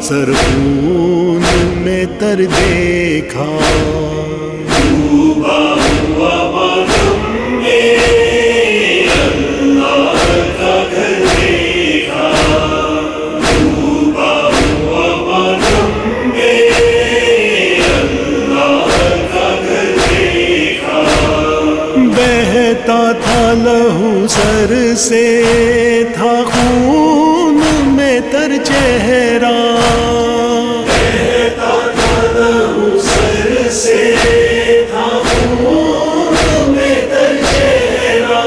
سر خون میں تر دیکھا، ڈوبا ہوا ماتم میں اللہ کا گھر دیکھا، ڈوبا ہوا ماتم میں اللہ کا گھر دیکھا، بہتا تھا لہو سر سے تھا خون میں تر چہرہ، بہتا تھا لہو سر سے تھا خون میں تر چہرہ،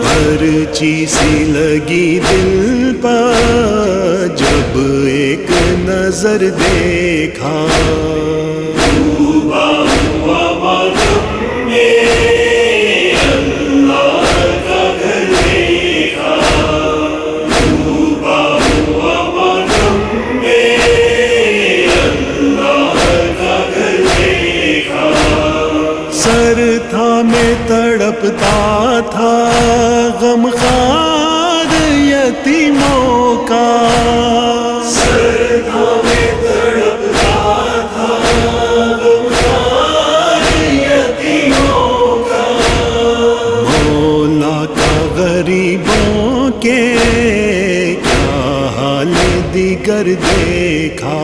پرچی سی لگی دل پر جب ایک نظر دیکھا، ڈوبا ہوا ماتم میں اللہ کا گھر دیکھا، ڈوبا ہوا ماتم میں اللہ کا گھر دیکھا، سر تھا میں تڑپتا تھا غم خوار یتیموں کا، سر تھا میں تڑپتا تھا غمخوار یتیموں کا، مولا کا غریبوں کے کیا حال دیگر دیکھا،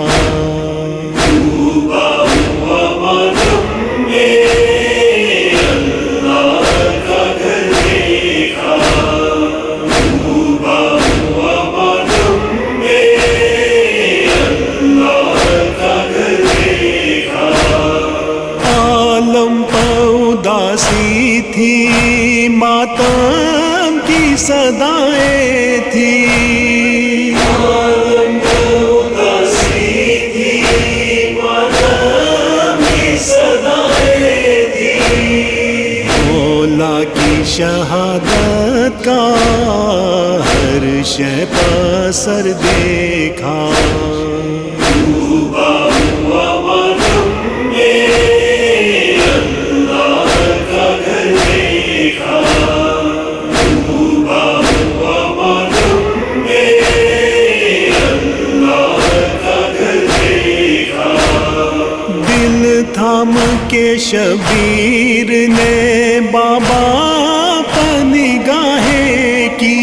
ڈوبا ہوا ماتم میں اللہ کا گھر دیکھا، ڈوبا ہوا ماتم میں اللہ کا گھر دیکھا، عالم اداسی تھی ماتم کی صدائیں تھی، عالم اداسی تھی ماتم کی صدائیں تھی، مولا کی شہادت کا ہر شے پر سر دیکھا، ڈوبا ہوا ماتم میں اللہ کا گھر دیکھا، ڈوبا ہوا ماتم میں اللہ کا گھر دیکھا، دل تھام کے شبیر نے بابا پر نگاہیں کی،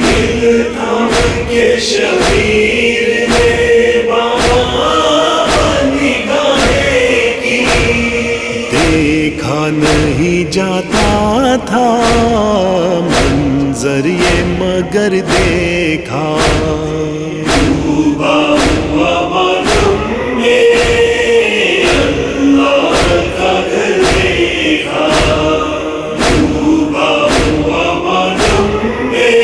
دل تھام کے شبیر نے بابا پر نگاہیں کی، دیکھا نہیں جاتا تھا منظر یہ مگر دیکھا، ڈوبا ہوا ماتم میں اللہ کا گھر دیکھا، ڈوبا ہوا ماتم میں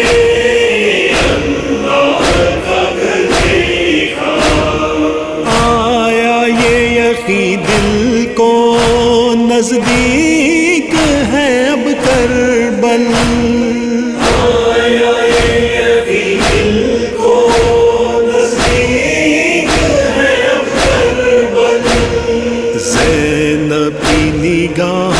اللہ کا گھر دیکھا، آیا یہ یقین دل کو نزدیک ہے اب کربل، آیا یہ یقین دل کو نزدیک ہے اب کربل، زینب کی نگاہ